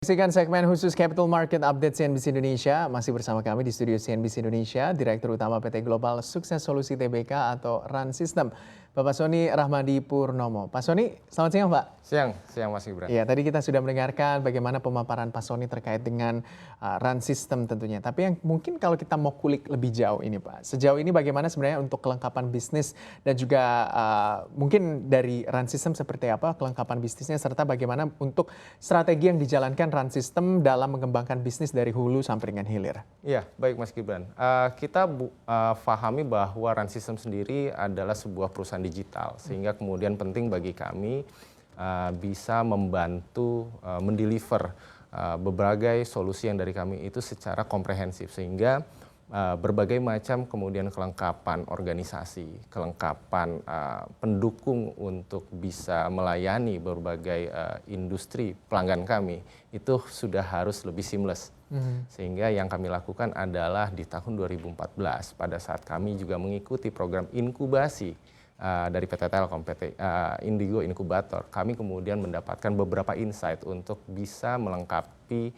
Saksikan segmen khusus Capital Market Update CNBC Indonesia. Masih bersama kami di studio CNBC Indonesia, Direktur Utama PT Global Sukses Solusi Tbk atau RAN System, Bapak Sony Rahmadi Purnomo. Pak Sony, selamat siang Pak. Siang Mas Gibran. Ya, tadi kita sudah mendengarkan bagaimana pemaparan Pak Sony terkait dengan RAN System tentunya. Tapi yang mungkin kalau kita mau kulik lebih jauh ini Pak, sejauh ini bagaimana sebenarnya untuk kelengkapan bisnis dan juga mungkin dari RAN System seperti apa kelengkapan bisnisnya, serta bagaimana untuk strategi yang dijalankan RAN System dalam mengembangkan bisnis dari hulu sampai dengan hilir. Iya, baik Mas Gibran. Kita pahami bahwa RAN System sendiri adalah sebuah perusahaan digital, sehingga kemudian penting bagi kami bisa membantu mendeliver berbagai solusi yang dari kami itu secara komprehensif, sehingga berbagai macam kemudian kelengkapan organisasi, kelengkapan pendukung untuk bisa melayani berbagai industri pelanggan kami itu sudah harus lebih seamless. Sehingga yang kami lakukan adalah di tahun 2014 pada saat kami juga mengikuti program inkubasi dari PT Telkom, PT Indigo Inkubator, kami kemudian mendapatkan beberapa insight untuk bisa melengkapi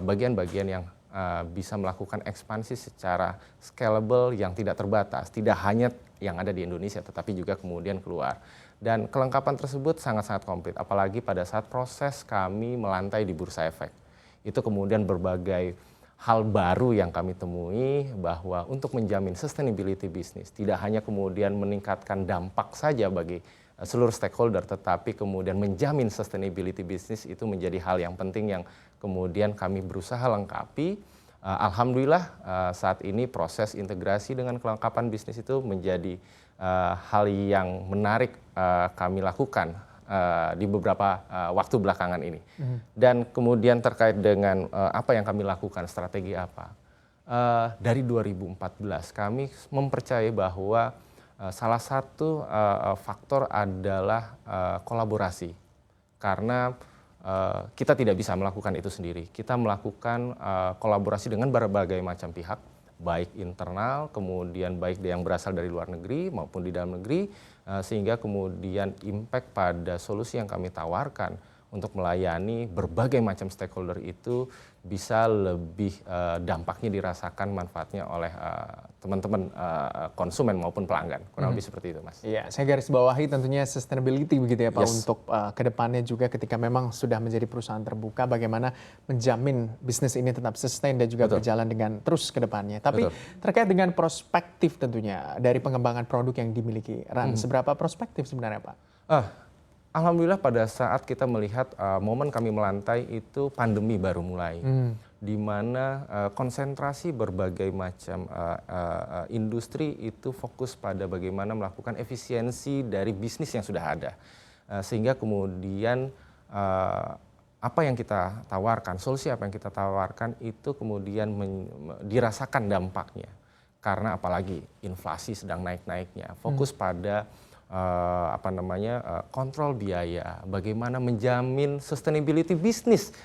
bagian-bagian yang bisa melakukan ekspansi secara scalable yang tidak terbatas, tidak hanya yang ada di Indonesia tetapi juga kemudian keluar. Dan kelengkapan tersebut sangat-sangat komplit, apalagi pada saat proses kami melantai di Bursa Efek. Itu kemudian berbagai hal baru yang kami temui, bahwa untuk menjamin sustainability bisnis tidak hanya kemudian meningkatkan dampak saja bagi seluruh stakeholder, tetapi kemudian menjamin sustainability bisnis itu menjadi hal yang penting yang kemudian kami berusaha lengkapi. Alhamdulillah saat ini proses integrasi dengan kelengkapan bisnis itu menjadi hal yang menarik kami lakukan di beberapa waktu belakangan ini. Dan kemudian terkait dengan apa yang kami lakukan, strategi apa. Dari 2014 kami mempercayai bahwa salah satu faktor adalah kolaborasi. Karena kita tidak bisa melakukan itu sendiri. Kita melakukan kolaborasi dengan berbagai macam pihak, baik internal, kemudian baik yang berasal dari luar negeri maupun di dalam negeri, sehingga kemudian impact pada solusi yang kami tawarkan untuk melayani berbagai macam stakeholder itu bisa lebih dampaknya dirasakan manfaatnya oleh teman-teman konsumen maupun pelanggan. Kurang lebih seperti itu, Mas. Iya, saya garis bawahi tentunya sustainability begitu ya Pak, Yes. untuk kedepannya juga ketika memang sudah menjadi perusahaan terbuka, bagaimana menjamin bisnis ini tetap sustain dan juga berjalan dengan terus ke depannya. Tapi terkait dengan perspektif tentunya dari pengembangan produk yang dimiliki RAN, seberapa prospektif sebenarnya Pak? Alhamdulillah pada saat kita melihat momen kami melantai itu pandemi baru mulai, di mana konsentrasi berbagai macam industri itu fokus pada bagaimana melakukan efisiensi dari bisnis yang sudah ada, sehingga kemudian apa yang kita tawarkan, solusi apa yang kita tawarkan itu kemudian dirasakan dampaknya, karena apalagi inflasi sedang naik-naiknya, fokus pada kontrol biaya, bagaimana menjamin sustainability bisnis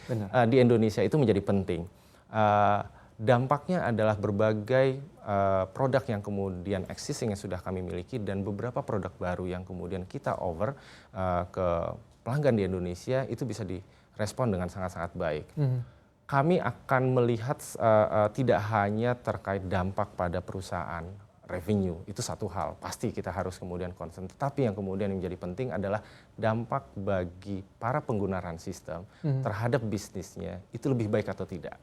di Indonesia itu menjadi penting. Dampaknya adalah berbagai produk yang kemudian existing yang sudah kami miliki dan beberapa produk baru yang kemudian kita over ke pelanggan di Indonesia itu bisa direspon dengan sangat-sangat baik. Kami akan melihat tidak hanya terkait dampak pada perusahaan, revenue itu satu hal, pasti kita harus kemudian concern. Tetapi yang kemudian menjadi penting adalah dampak bagi para pengguna RAN System terhadap bisnisnya itu lebih baik atau tidak.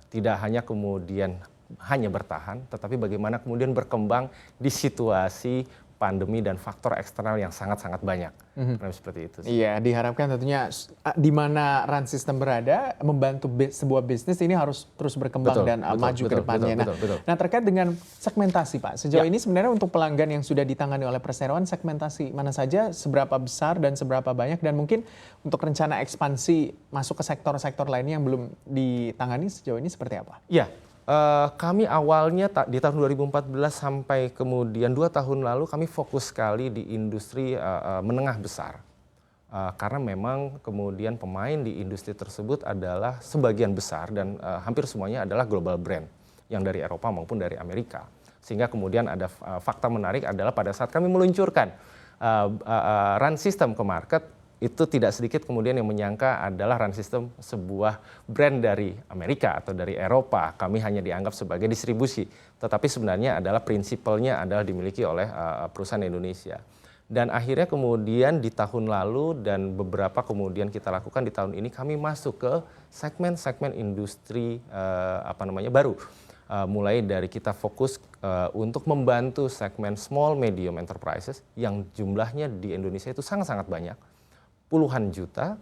Tidak hanya kemudian hanya bertahan, tetapi bagaimana kemudian berkembang di situasi pandemi dan faktor eksternal yang sangat-sangat banyak. Seperti itu. Iya, diharapkan tentunya di mana RAN System berada, membantu sebuah bisnis ini harus terus berkembang dan maju ke depannya. Nah, terkait dengan segmentasi Pak, sejauh ini sebenarnya untuk pelanggan yang sudah ditangani oleh perseroan, segmentasi mana saja, seberapa besar dan seberapa banyak, dan mungkin untuk rencana ekspansi masuk ke sektor-sektor lainnya yang belum ditangani sejauh ini seperti apa? Iya. Kami awalnya di tahun 2014 sampai kemudian 2 tahun lalu kami fokus sekali di industri menengah besar. Karena memang kemudian pemain di industri tersebut adalah sebagian besar dan hampir semuanya adalah global brand yang dari Eropa maupun dari Amerika. Sehingga kemudian ada fakta menarik adalah pada saat kami meluncurkan RAN System ke market, itu tidak sedikit kemudian yang menyangka adalah Run System sebuah brand dari Amerika atau dari Eropa. Kami hanya dianggap sebagai distribusi, tetapi sebenarnya adalah prinsipalnya adalah dimiliki oleh perusahaan Indonesia. Dan akhirnya kemudian di tahun lalu dan beberapa kemudian kita lakukan di tahun ini, kami masuk ke segmen-segmen industri baru. Mulai dari kita fokus untuk membantu segmen small medium enterprises yang jumlahnya di Indonesia itu sangat-sangat banyak, puluhan juta,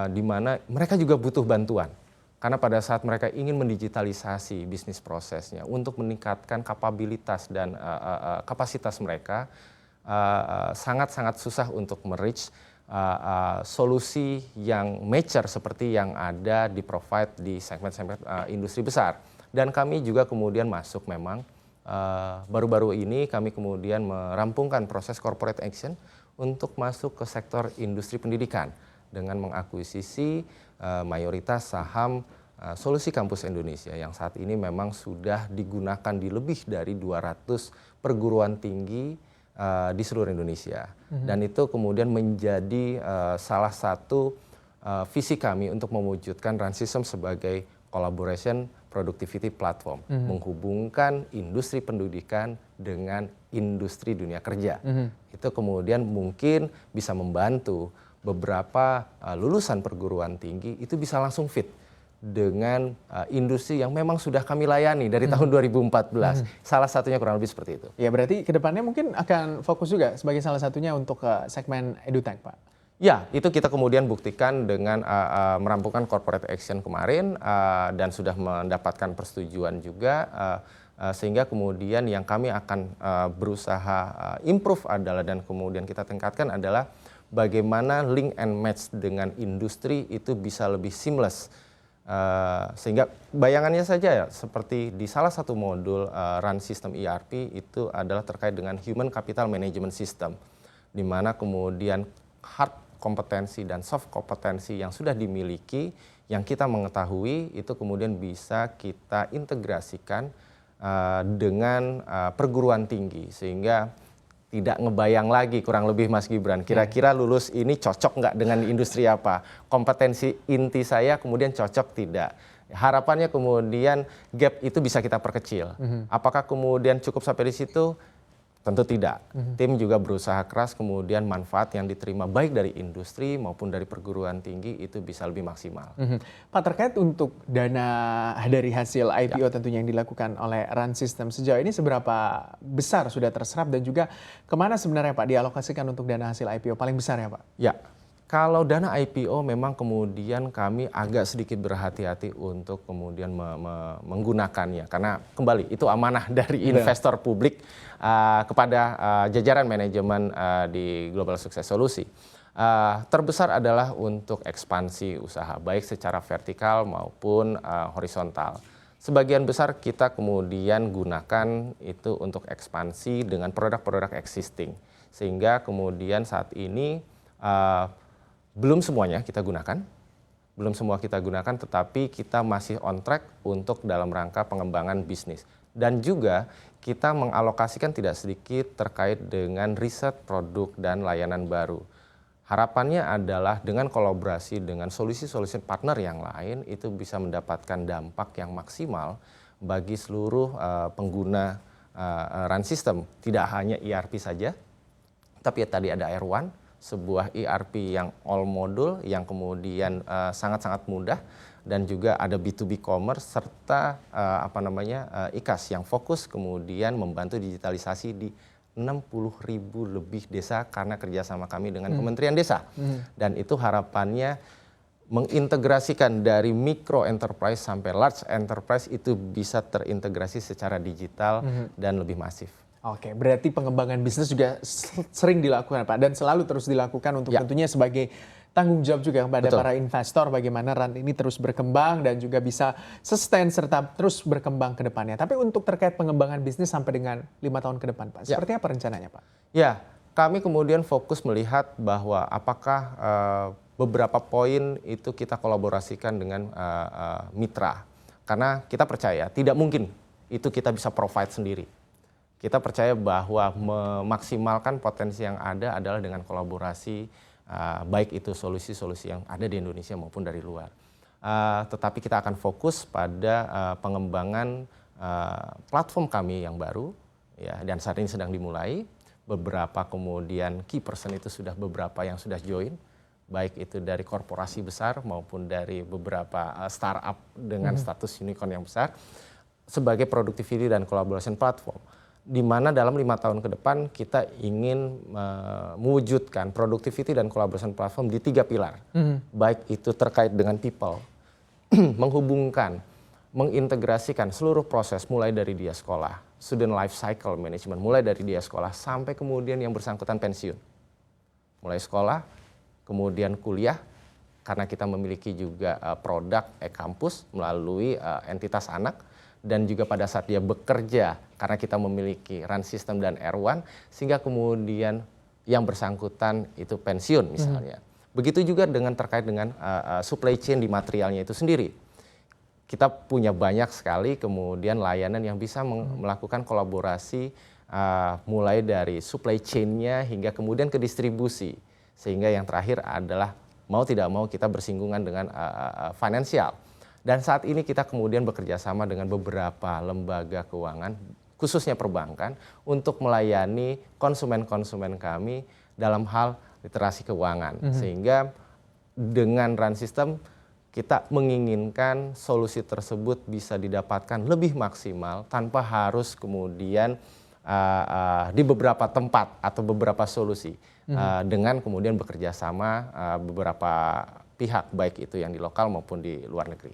di mana mereka juga butuh bantuan. Karena pada saat mereka ingin mendigitalisasi bisnis prosesnya untuk meningkatkan kapabilitas dan kapasitas mereka, sangat-sangat susah untuk merich solusi yang mature seperti yang ada di provide di segmen-segmen industri besar. Dan kami juga kemudian masuk memang baru-baru ini kami kemudian merampungkan proses corporate action untuk masuk ke sektor industri pendidikan dengan mengakuisisi mayoritas saham Solusi Kampus Indonesia yang saat ini memang sudah digunakan di lebih dari 200 perguruan tinggi di seluruh Indonesia. Dan itu kemudian menjadi salah satu visi kami untuk mewujudkan Run System sebagai collaboration productivity platform, menghubungkan industri pendidikan dengan industri dunia kerja. Itu kemudian mungkin bisa membantu beberapa lulusan perguruan tinggi itu bisa langsung fit dengan industri yang memang sudah kami layani dari tahun 2014. Salah satunya kurang lebih seperti itu. Ya, berarti kedepannya mungkin akan fokus juga sebagai salah satunya untuk segmen edutech, Pak. Ya, itu kita kemudian buktikan dengan merampungkan corporate action kemarin dan sudah mendapatkan persetujuan juga, sehingga kemudian yang kami akan berusaha improve adalah dan kemudian kita tingkatkan adalah bagaimana link and match dengan industri itu bisa lebih seamless. Sehingga bayangannya saja ya, seperti di salah satu modul Run System ERP itu adalah terkait dengan Human Capital Management System, di mana kemudian hard kompetensi dan soft kompetensi yang sudah dimiliki, yang kita mengetahui itu kemudian bisa kita integrasikan dengan perguruan tinggi, sehingga tidak ngebayang lagi kurang lebih Mas Gibran, kira-kira lulus ini cocok nggak dengan industri apa, kompetensi inti saya kemudian cocok tidak. Harapannya kemudian gap itu bisa kita perkecil. Apakah kemudian cukup sampai di situ? Tentu tidak. Tim juga berusaha keras kemudian manfaat yang diterima baik dari industri maupun dari perguruan tinggi itu bisa lebih maksimal. Pak, terkait untuk dana dari hasil IPO tentunya yang dilakukan oleh Run System, sejauh ini seberapa besar sudah terserap dan juga kemana sebenarnya Pak dialokasikan untuk dana hasil IPO paling besar ya Pak? Ya, kalau dana IPO memang kemudian kami agak sedikit berhati-hati untuk kemudian menggunakannya. Karena kembali itu amanah dari investor publik kepada jajaran manajemen di Global Success Solusi. Terbesar adalah untuk ekspansi usaha, baik secara vertikal maupun horizontal. Sebagian besar kita kemudian gunakan itu untuk ekspansi dengan produk-produk existing. Sehingga kemudian saat ini belum semuanya kita gunakan, tetapi kita masih on track untuk dalam rangka pengembangan bisnis. Dan juga kita mengalokasikan tidak sedikit terkait dengan riset produk dan layanan baru. Harapannya adalah dengan kolaborasi dengan solusi-solusi partner yang lain itu bisa mendapatkan dampak yang maksimal bagi seluruh pengguna Run System. Tidak hanya ERP saja, tapi tadi ada Air1, sebuah ERP yang all modul yang kemudian sangat-sangat mudah, dan juga ada B2B commerce serta IKAS yang fokus kemudian membantu digitalisasi di 60.000 lebih desa karena kerjasama kami dengan Kementerian Desa. Dan itu harapannya mengintegrasikan dari micro enterprise sampai large enterprise itu bisa terintegrasi secara digital dan lebih masif. Oke, berarti pengembangan bisnis juga sering dilakukan Pak dan selalu terus dilakukan untuk tentunya sebagai tanggung jawab juga kepada para investor bagaimana Run ini terus berkembang dan juga bisa sustain serta terus berkembang ke depannya. Tapi untuk terkait pengembangan bisnis sampai dengan 5 tahun ke depan Pak, seperti apa rencananya Pak? Ya, kami kemudian fokus melihat bahwa apakah beberapa poin itu kita kolaborasikan dengan mitra. Karena kita percaya tidak mungkin itu kita bisa provide sendiri. Kita percaya bahwa memaksimalkan potensi yang ada adalah dengan kolaborasi baik itu solusi-solusi yang ada di Indonesia maupun dari luar. Tetapi kita akan fokus pada pengembangan platform kami yang baru, ya, dan saat ini sedang dimulai. Beberapa kemudian key person itu sudah beberapa yang sudah join, baik itu dari korporasi besar maupun dari beberapa startup dengan status unicorn yang besar, sebagai productivity dan collaboration platform. Di mana dalam 5 tahun ke depan kita ingin mewujudkan productivity dan collaboration platform di 3 pilar. Baik itu terkait dengan people, menghubungkan, mengintegrasikan seluruh proses mulai dari dia sekolah, student life cycle management, mulai dari dia sekolah sampai kemudian yang bersangkutan pensiun. Mulai sekolah, kemudian kuliah, karena kita memiliki juga produk e-kampus melalui entitas anak, dan juga pada saat dia bekerja karena kita memiliki run system dan R1, sehingga kemudian yang bersangkutan itu pensiun misalnya. Begitu juga dengan terkait dengan supply chain di materialnya itu sendiri. Kita punya banyak sekali kemudian layanan yang bisa melakukan kolaborasi mulai dari supply chain-nya hingga kemudian ke distribusi. Sehingga yang terakhir adalah mau tidak mau kita bersinggungan dengan finansial. Dan saat ini kita kemudian bekerja sama dengan beberapa lembaga keuangan, khususnya perbankan, untuk melayani konsumen-konsumen kami dalam hal literasi keuangan. Sehingga dengan run system kita menginginkan solusi tersebut bisa didapatkan lebih maksimal tanpa harus kemudian di beberapa tempat atau beberapa solusi dengan kemudian bekerja sama beberapa pihak, baik itu yang di lokal maupun di luar negeri.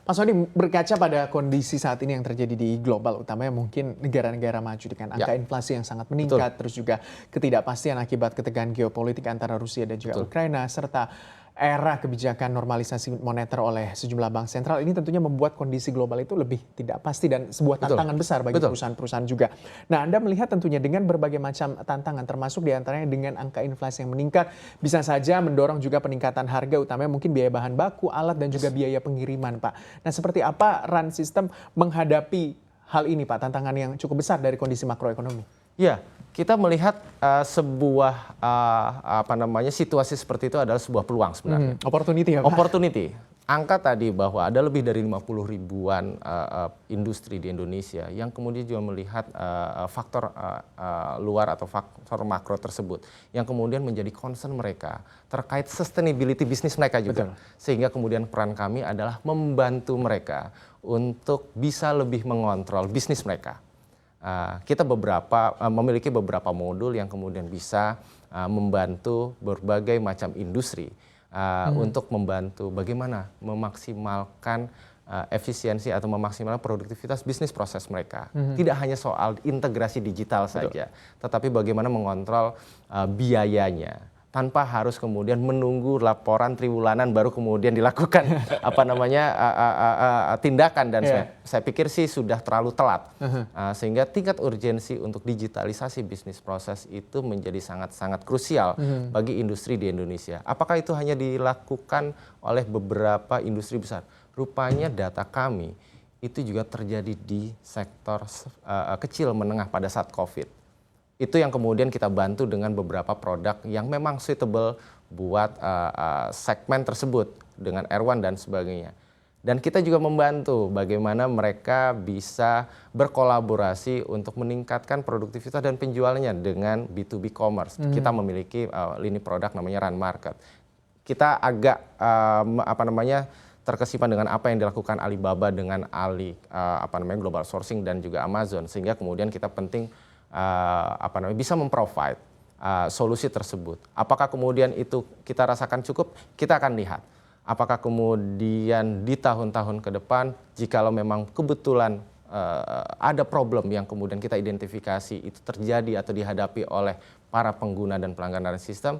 Pak Sony, berkaca pada kondisi saat ini yang terjadi di global, utamanya mungkin negara-negara maju dengan angka inflasi yang sangat meningkat, terus juga ketidakpastian akibat ketegangan geopolitik antara Rusia dan juga Ukraina, serta era kebijakan normalisasi moneter oleh sejumlah bank sentral, ini tentunya membuat kondisi global itu lebih tidak pasti dan sebuah tantangan besar bagi perusahaan-perusahaan juga. Nah, Anda melihat tentunya dengan berbagai macam tantangan, termasuk diantaranya dengan angka inflasi yang meningkat, bisa saja mendorong juga peningkatan harga, utamanya mungkin biaya bahan baku, alat, dan juga biaya pengiriman, Pak. Nah, seperti apa run system menghadapi hal ini, Pak, tantangan yang cukup besar dari kondisi makroekonomi? Ya, kita melihat sebuah situasi seperti itu adalah sebuah peluang sebenarnya. Opportunity ya, Pak? Opportunity. Angka tadi bahwa ada lebih dari 50 ribuan industri di Indonesia yang kemudian juga melihat faktor luar atau faktor makro tersebut yang kemudian menjadi concern mereka terkait sustainability bisnis mereka juga. Sehingga kemudian peran kami adalah membantu mereka untuk bisa lebih mengontrol bisnis mereka. Kita memiliki beberapa modul yang kemudian bisa membantu berbagai macam industri untuk membantu bagaimana memaksimalkan efisiensi atau memaksimalkan produktivitas bisnis proses mereka. Tidak hanya soal integrasi digital saja, tetapi bagaimana mengontrol biayanya tanpa harus kemudian menunggu laporan triwulanan baru kemudian dilakukan tindakan, dan saya pikir sih sudah terlalu telat. Sehingga tingkat urgensi untuk digitalisasi bisnis proses itu menjadi sangat-sangat krusial bagi industri di Indonesia. Apakah itu hanya dilakukan oleh beberapa industri besar? Rupanya data kami itu juga terjadi di sektor kecil menengah pada saat COVID. Itu yang kemudian kita bantu dengan beberapa produk yang memang suitable buat segmen tersebut dengan R1 dan sebagainya. Dan kita juga membantu bagaimana mereka bisa berkolaborasi untuk meningkatkan produktivitas dan penjualannya dengan B2B commerce. Kita memiliki lini produk namanya Run Market. Kita agak terkesima dengan apa yang dilakukan Alibaba dengan Global Sourcing dan juga Amazon, sehingga kemudian kita penting bisa memprovide solusi tersebut. Apakah kemudian itu kita rasakan cukup? Kita akan lihat. Apakah kemudian di tahun-tahun ke depan, jikalau memang kebetulan ada problem yang kemudian kita identifikasi itu terjadi atau dihadapi oleh para pengguna dan pelanggan sistem,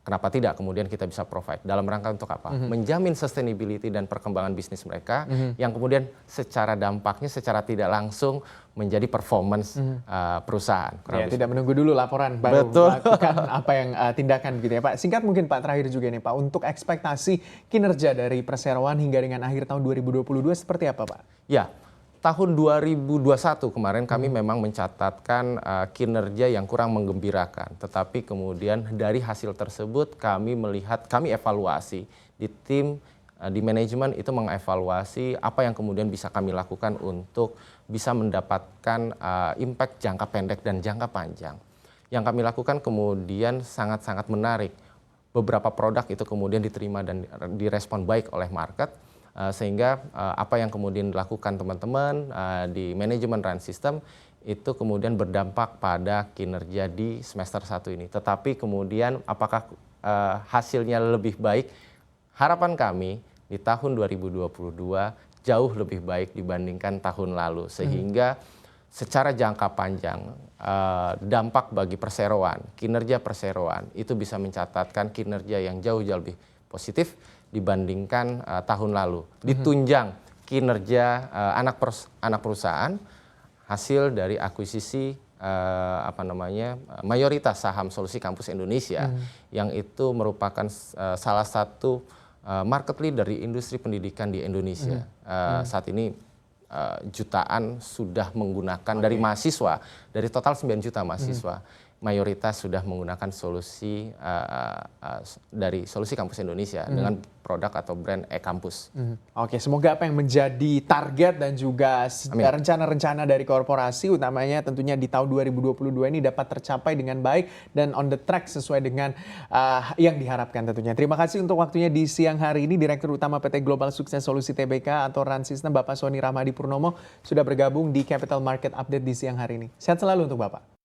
kenapa tidak kemudian kita bisa provide dalam rangka untuk apa? Menjamin sustainability dan perkembangan bisnis mereka yang kemudian secara dampaknya secara tidak langsung menjadi performance perusahaan. Ya, tidak menunggu dulu laporan baru melakukan apa yang tindakan gitu ya, Pak. Singkat mungkin Pak, terakhir juga nih Pak, untuk ekspektasi kinerja dari perseroan hingga dengan akhir tahun 2022 seperti apa, Pak? Ya, tahun 2021 kemarin kami memang mencatatkan kinerja yang kurang menggembirakan. Tetapi kemudian dari hasil tersebut kami evaluasi di tim, di manajemen itu mengevaluasi apa yang kemudian bisa kami lakukan untuk bisa mendapatkan impact jangka pendek dan jangka panjang. Yang kami lakukan kemudian sangat-sangat menarik. Beberapa produk itu kemudian diterima dan direspon baik oleh market. Sehingga apa yang kemudian dilakukan teman-teman di manajemen run system itu kemudian berdampak pada kinerja di semester 1 ini. Tetapi kemudian apakah hasilnya lebih baik? Harapan kami di tahun 2022 jauh lebih baik dibandingkan tahun lalu. Sehingga secara jangka panjang dampak bagi perseroan, kinerja perseroan itu bisa mencatatkan kinerja yang jauh-jauh lebih positif dibandingkan tahun lalu. Ditunjang kinerja anak perusahaan hasil dari akuisisi mayoritas saham Solusi Kampus Indonesia yang itu merupakan salah satu market leader di industri pendidikan di Indonesia. Saat ini jutaan sudah menggunakan dari mahasiswa, dari total 9 juta mahasiswa. Mayoritas sudah menggunakan solusi dari Solusi Kampus Indonesia dengan produk atau brand e-kampus. Oke, semoga apa yang menjadi target dan juga rencana-rencana dari korporasi utamanya tentunya di tahun 2022 ini dapat tercapai dengan baik dan on the track sesuai dengan yang diharapkan tentunya. Terima kasih untuk waktunya di siang hari ini Direktur Utama PT Global Sukses Solusi Tbk atau Run System Bapak Sony Rahmadi Purnomo sudah bergabung di Capital Market Update di siang hari ini. Sehat selalu untuk Bapak.